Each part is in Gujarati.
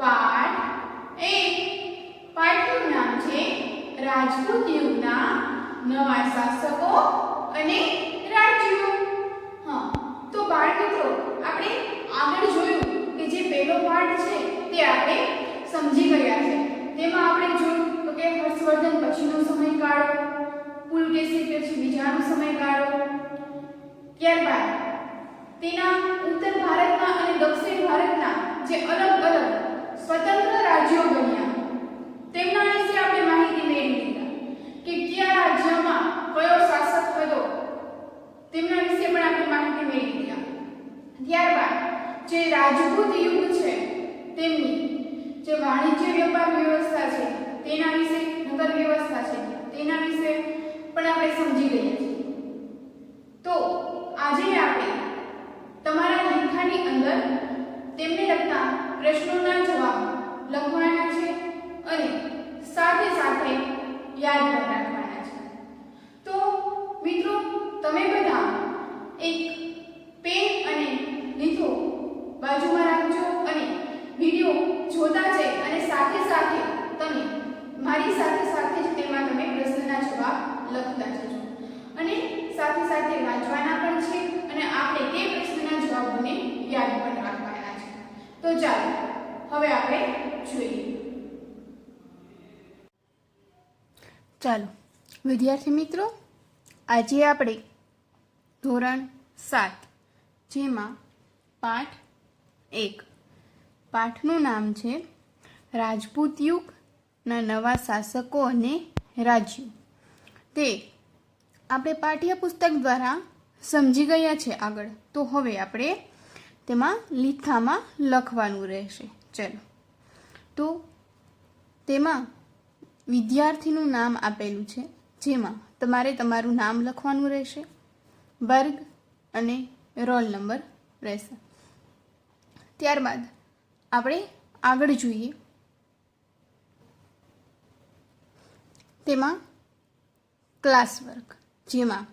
પાઠ 1 પાઠનું નામ છે રાજપૂત યુગના નવા શાસકો અને રાજ્યો। હા, તો બાળ મિત્રો આપણે આગળ જોયું કે જે પહેલો પાઠ છે તે આપણે સમજી ગયા છે। તેમાં આપણે જોયું તો કે હર્ષવર્ધન પછીનો સમયગાળો, પુલકેશી પછી બીજાનો સમયગાળો, ત્યારબાદ તેના ઉત્તર ભારતના અને દક્ષિણ ભારતના જે અલગ અલગ સ્વતંત્ર રાજ્યો બન્યા તેમના વિશે આપણે માહિતી મેળવી લીધા કે કયા રાજ્યમાં કયો શાસક હતો તેમના વિશે પણ આપણે માહિતી મેળવી લીધા। ત્યારબાદ જે રાજપૂત યુગ છે તેમની જે વાણિજ્ય વ્યાપાર વ્યવસ્થા છે તેના વિશે, નગર વ્યવસ્થા છે તેના વિશે પણ આપણે સમજી ગયા છીએ। તો આજે આપણે તમારા લેખાની અંદર તેમને લગતા પ્રશ્નોના જવાબ લખવાના છે અને સાથે સાથે યાદ પણ રાખવાના છે। તો મિત્રો તમે બધા એક પેન અને લીધો બાજુમાં રાખજો અને વિડિયો જોતા જઈ અને સાથે સાથે તમે મારી સાથે સાથે જ તેમાં તમે પ્રશ્નના જવાબ લખતા જજો અને સાથે સાથે વાંચવાના પણ છે અને આપણે તે પ્રશ્નના જવાબોને યાદ પણ રાખવાના છે। તો ચાલો હવે આપણે જોઈએ। ચાલો વિદ્યાર્થી મિત્રો, આજે આપણે ધોરણ 7 જેમાં પાઠ 1 પાઠનું નામ છે રાજપૂત યુગના નવા શાસકો અને રાજ્યો। તે આપણે પાઠ્યપુસ્તક દ્વારા સમજી ગયા છે આગળ, તો હવે આપણે તેમાં લીખામાં લખવાનું રહેશે। ચલો, તો તેમાં વિદ્યાર્થીનું નામ આપેલું છે જેમાં તમારે તમારું નામ લખવાનું રહેશે, વર્ગ અને રોલ નંબર રહેશે। ત્યારબાદ આપણે આગળ જોઈએ। તેમાં ક્લાસ વર્ક જેમાં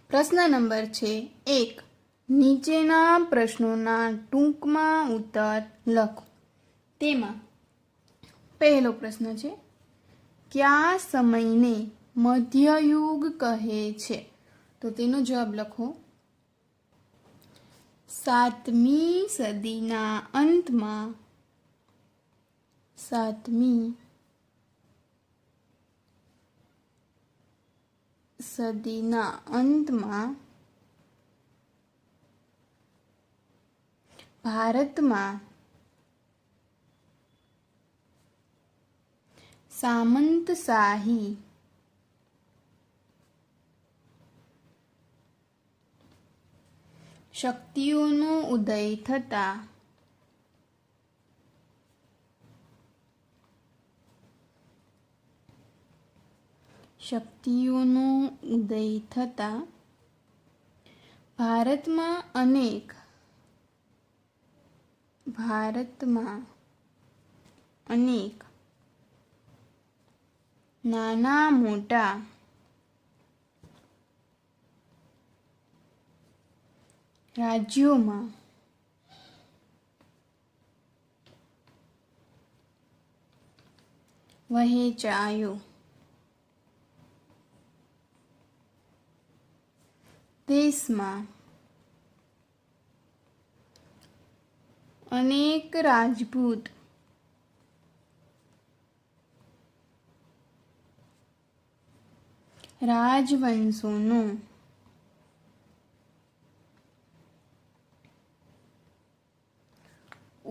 પ્રશ્ન નંબર છે 1, નીચેના પ્રશ્નોના ટૂંકમાં ઉત્તર લખો। તેમાં પહેલો પ્રશ્ન છે, કયા સમયને મધ્યયુગ કહે છે? તો તેનો જવાબ લખો। 7મી સદીના અંતમાં 7મી સદીના અંતમાં ભારતમાં સામંતશાહી શક્તિઓનો ઉદય થતા ભારતમાં અનેક નાના મોટા રાજ્યોમાં વહેંચાયો। દેશમાં અનેક રાજપૂત રાજવંશોનો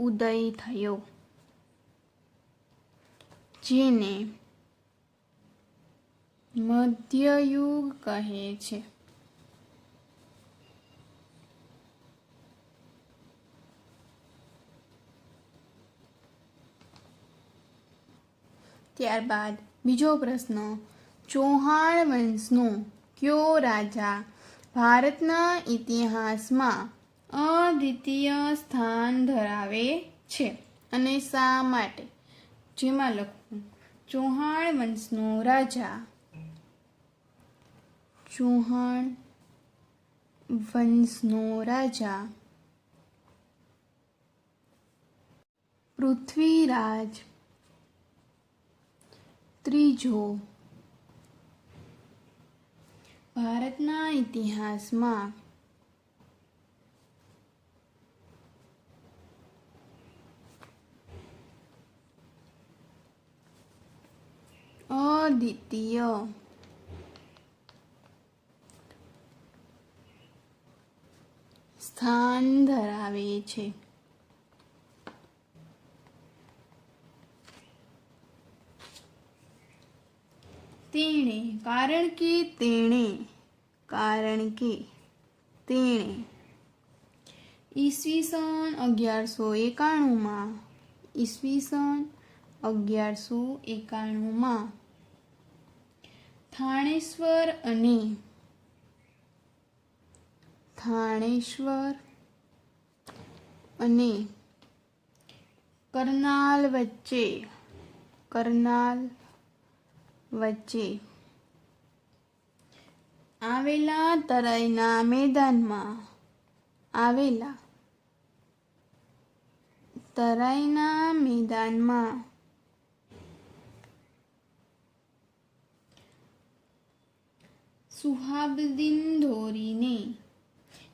ઉદય થયો, જેને મધ્યયુગ કહે છે। ત્યારબાદ બીજો પ્રશ્ન, ચૌહાણ વંશનો કયો રાજા ભારતના ઇતિહાસમાં અદ્વિતીય સ્થાન ધરાવે છે અને શા માટે? જેમાં લખવું ચૌહાણ વંશનો રાજા પૃથ્વીરાજ ત્રીજો ભારતના ઇતિહાસમાં અદ્વિતીય સ્થાન ધરાવે છે. કારણ કે તેણે ઈસવીસન 1191માં થાણેશ્વર અને કરનાલ વચ્ચે આવેલા તરાઈના મેદાનમાં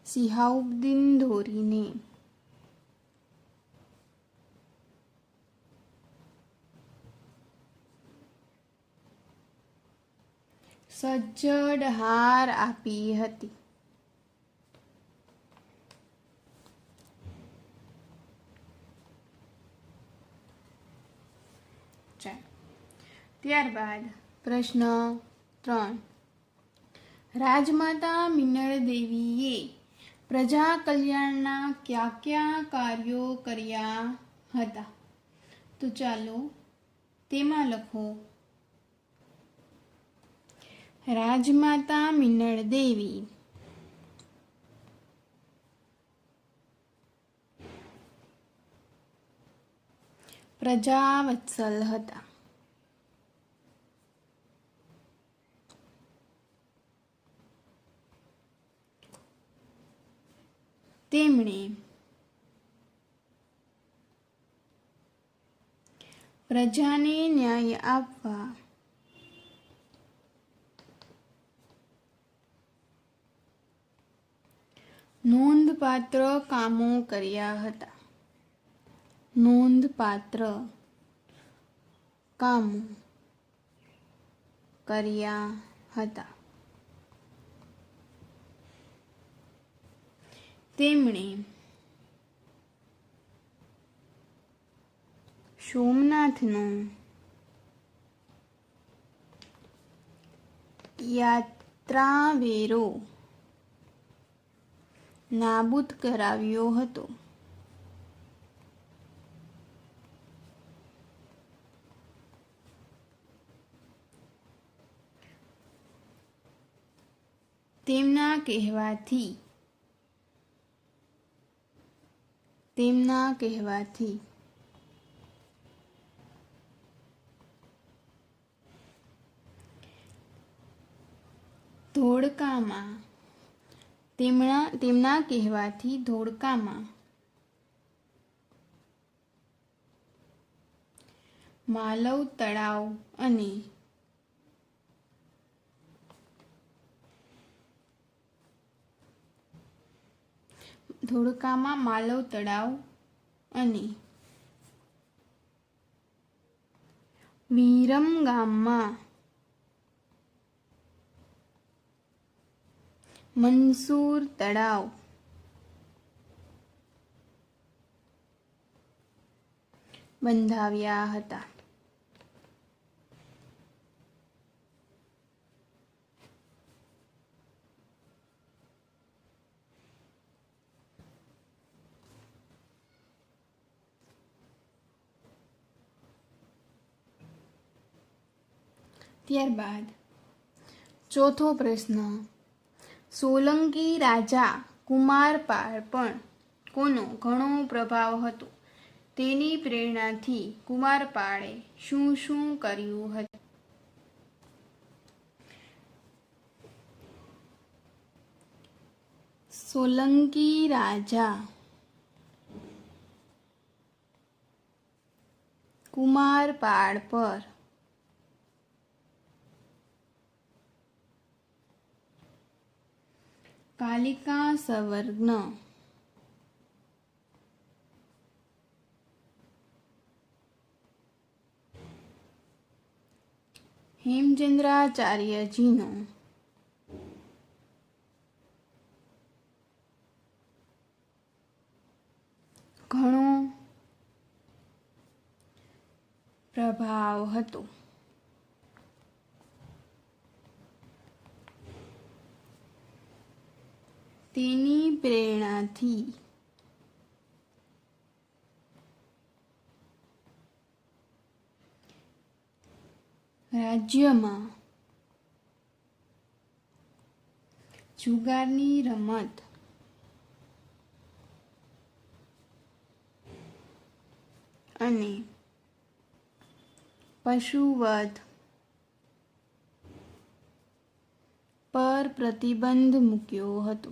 સિહાબુદ્દીન ધોરીને સજ્જડ હાર આપી હતી. ત્યારબાદ પ્રશ્ન 3. રાજમાતા મિનળ દેવીએ પ્રજા કલ્યાણના કયા કાર્યો કર્યા હતા? તો ચાલો તેમાં લખો. રાજમાતા મિનળ દેવી પ્રજાવત્સલ હતા. તેમણે પ્રજાને ન્યાય આપવા નોંધપાત્ર કામો કર્યા હતા. તેમણે સોમનાથનો યાત્રાવેરો નાબૂદ કરાવ્યો હતો. તેમના કહેવાથી ધોળકામાં માલવ તળાવ અને વિરમગામમાં મનસુર તળાવ બંધાવ્યા હતા. ત્યારબાદ ચોથો પ્રશ્ન. સોલંકી રાજા કુમારપાળ પર કોનો ઘણો પ્રભાવ હતો? તેની પ્રેરણાથી કુમારપાળે શું કર્યું હતું? સોલંકી રાજા કુમારપાળ પર કાલિકા સંવર્ન હેમચંદ્રાચાર્યજીનો ઘણો પ્રભાવ હતો. તેની પ્રેરણાથી રાજ્યમાં જુગારની રમત અને પશુવધ પર પ્રતિબંધ મૂક્યો હતો.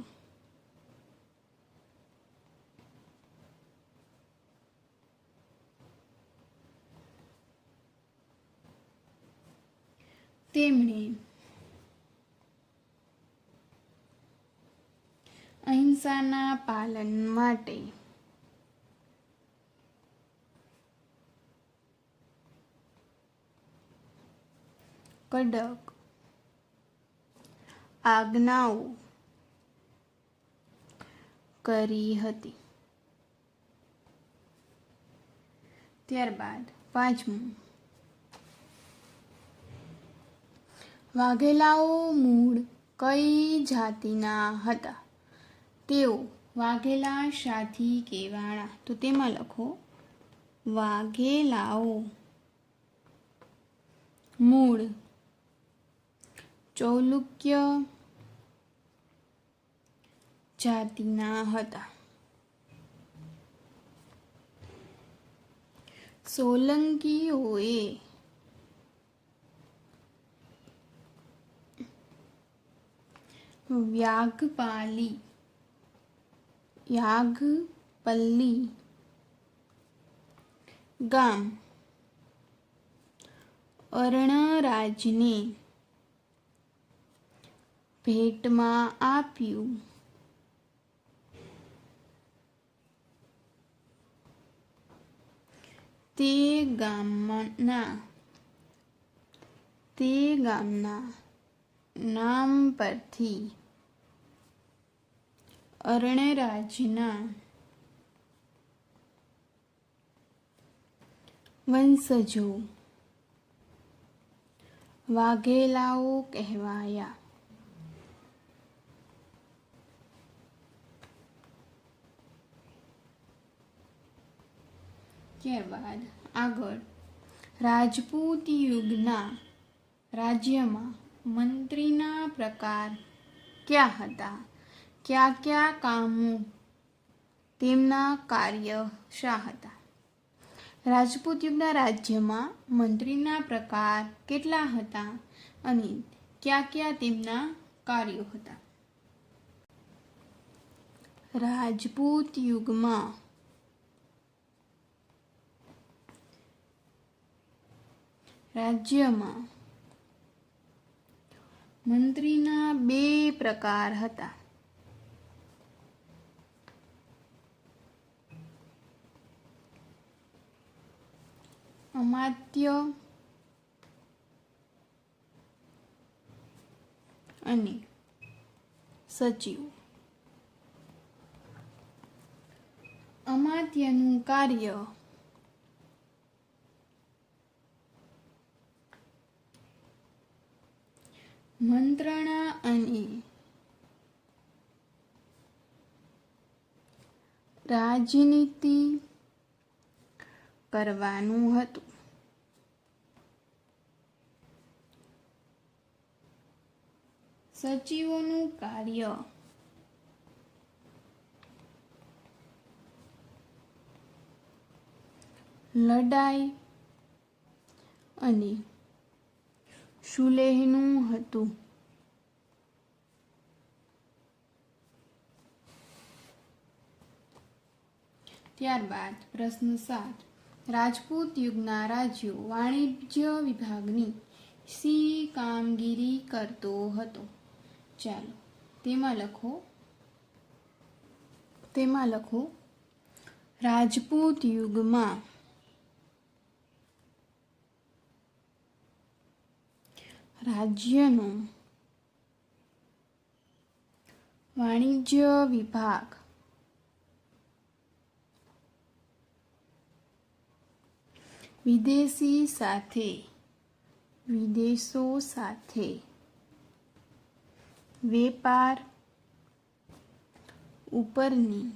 તેમણે અહિંસાના પાલન માટે કડક આજ્ઞાઓ કરી હતી. ત્યારબાદ પાંચમું, વાઘેલાઓ મૂળ કઈ જાતિના હતા? તેઓ વાઘેલા શાથી કહેવાણા. તો તેમાં લખો વાઘેલાઓ મૂળ ચૌલુક્ય જાતિના હતા. સોલંકીઓએ યાગપલ્લી ગામ અર્ણરાજને ભેટમાં આપ્યું. તે ગામના નામ પરથી અર્ણરાજના વંશજો વાઘેલાઓ કહેવાયા. ત્યારબાદ આગળ રાજપૂત યુગના રાજ્યમાં મંત્રીના પ્રકાર ક્યાં હતા? કયા કયા કામો તેમના કાર્ય શા હતા? રાજપૂત યુગના રાજ્યમાં મંત્રીના પ્રકાર કેટલા હતા અને કયા કયા તેમના કાર્યો હતા? રાજપૂત યુગમાં રાજ્યમાં મંત્રીના બે પ્રકાર હતા. અમાત્ય અને સચિવ. અમાત્યનું કાર્ય મંત્રણા અને રાજનીતિ કરવાનું હતું. સચિવોનું કાર્ય લડાઈ અને સુલેહનું હતું. ત્યારબાદ પ્રશ્ન 7, રાજપૂત યુગના રાજ્યો વાણિજ્ય વિભાગની સી કામગીરી કરતો હતો? ચાલો તેમાં લખો રાજપૂત યુગમાં રાજ્યનો વાણિજ્ય વિભાગ વિદેશો સાથે વેપાર ઉપરની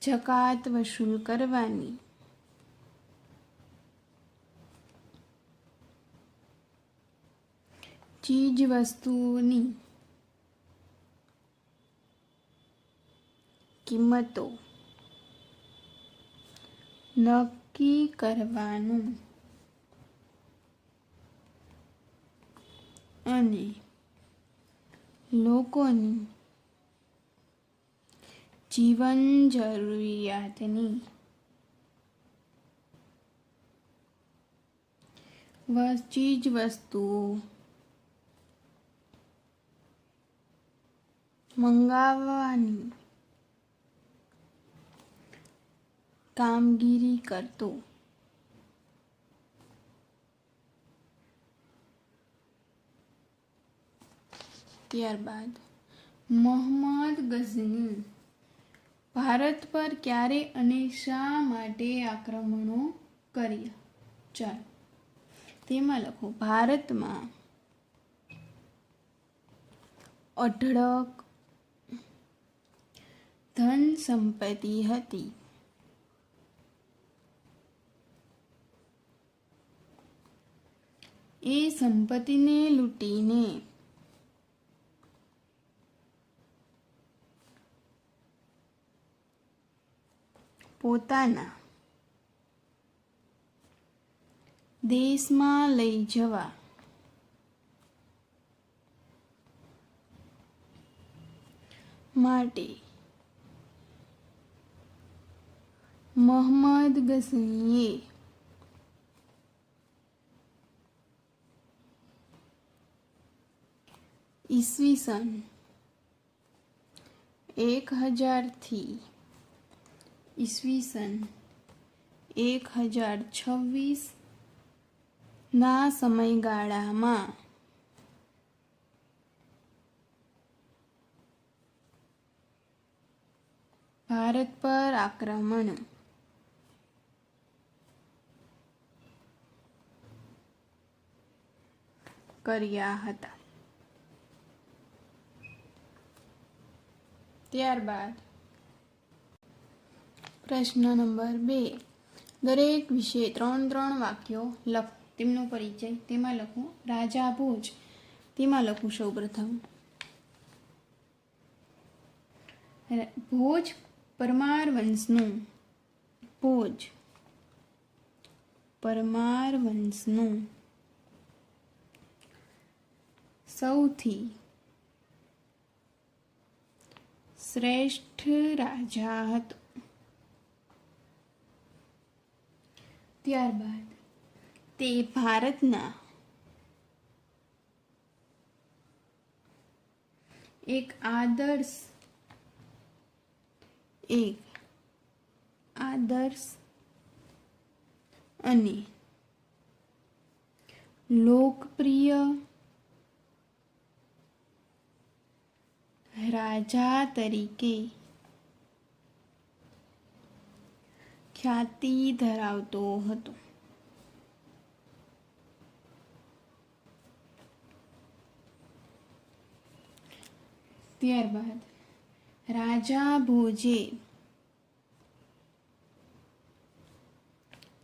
જકાત વસૂલ કરવાની ચીજ વસ્તુઓની કિંમતો નક્કી કરવાનું અને લોકોની જીવન જરૂરિયાતની ચીજ વસ્તુઓ મંગાવવાની કામગીરી કરતો. ત્યારબાદ મોહમ્મદ ગઝની ભારત પર ક્યારે અને શા માટે આક્રમણો કર્યા? ચાલો તેમાં લખો ભારતમાં અઢળક ધન સંપત્તિ હતી. એ સંપત્તિને લૂંટીને પોતાના દેશમાં લઈ જવા માટે મોહમ્મદ ગઝનીએ ઈસવીસન 1000 થી ઈસવીસન 1026 ના સમયગાળામાં ભારત પર આક્રમણ કર્યા હતા. ત્યારબાદ પ્રશ્ન નંબર 2, દરેક વિશે 3 વાક્યો લખો. તેમનો પરિચય તેમાં લખો રાજા ભોજ. તેમાં લખું સૌપ્રથમ ભોજ પરમાર વંશનું સૌથી શ્રેષ્ઠ રાજા હતો. ત્યારબાદ તે ભારતના એક આદર્શ અને લોકપ્રિય રાજા તરીકે ખ્યાતિ ધરાવતો હતો. ત્યારબાદ રાજા ભોજે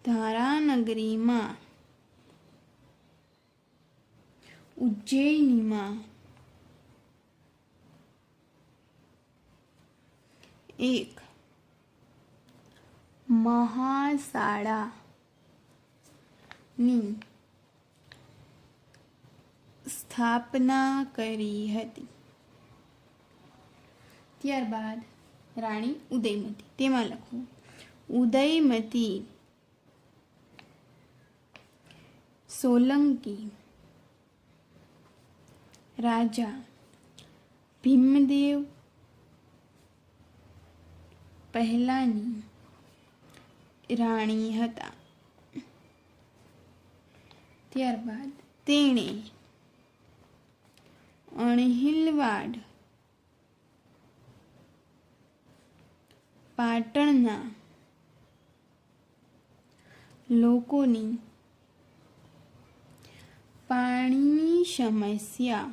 ધારાનગરીમાં ઉજ્જૈનીમાં એક મહાશાળાની સ્થાપના કરી હતી. ત્યારબાદ રાણી ઉદયમતી. તેમાં લખો ઉદયમતી, સોલંકી, રાજા ભીમદેવ પહેલાની રાણી હતા. ત્યારબાદ તેણે અણહિલવાડ પાટણના લોકોની પાણીની સમસ્યા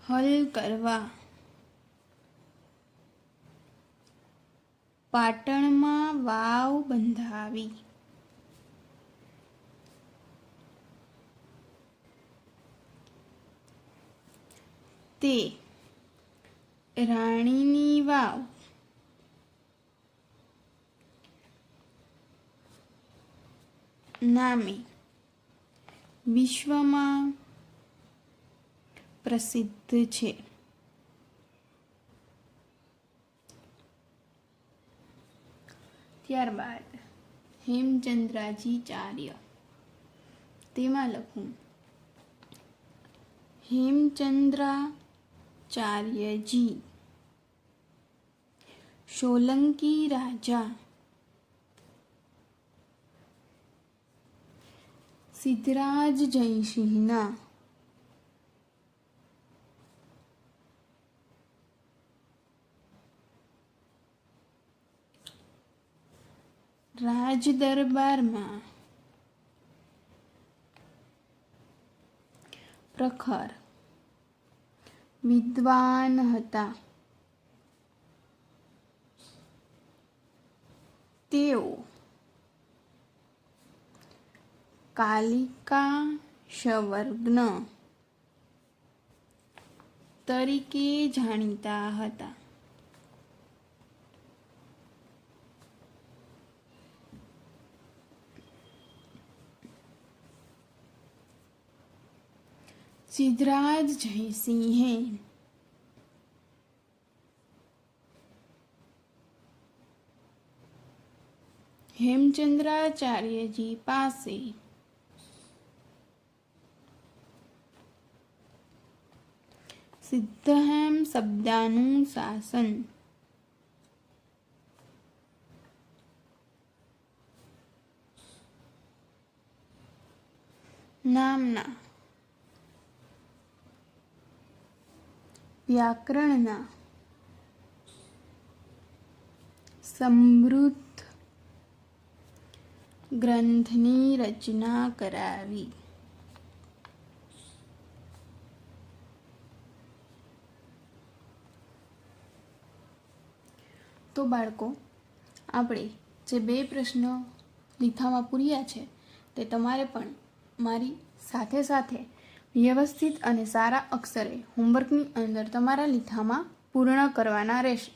હલ કરવા પાટણમાં વાવ બંધાવી. તે રાણીની વાવ નામે વિશ્વમાં પ્રસિદ્ધ છે. ત્યારબાદ હેમચંદ્રાચાર્ય, તેમાં લખું હેમચંદ્રાચાર્યજી સોલંકી રાજા સિદ્ધરાજ જયસિંહના રાજ દરબારમાં પ્રખર વિદ્વાન હતા. તેઓ કાલિકા સંવર્ગન તરીકે જાણીતા હતા. સિદ્ધરાજ જયસિંહે હેમચંદ્રાચાર્યજી પાસે સિદ્ધહેમ શબ્દાનું શાસન નામના વ્યાકરણના સમૃદ્ધ ગ્રંથની રચના કરાવી. તો બાળકો, આપણે જે 2 પ્રશ્નો લીથામાં પૂર્યા છે તે તમારે પણ મારી સાથે સાથે વ્યવસ્થિત અને સારા અક્ષરે હોમવર્કની અંદર તમારા લીથામાં પૂર્ણ કરવાના રહેશે.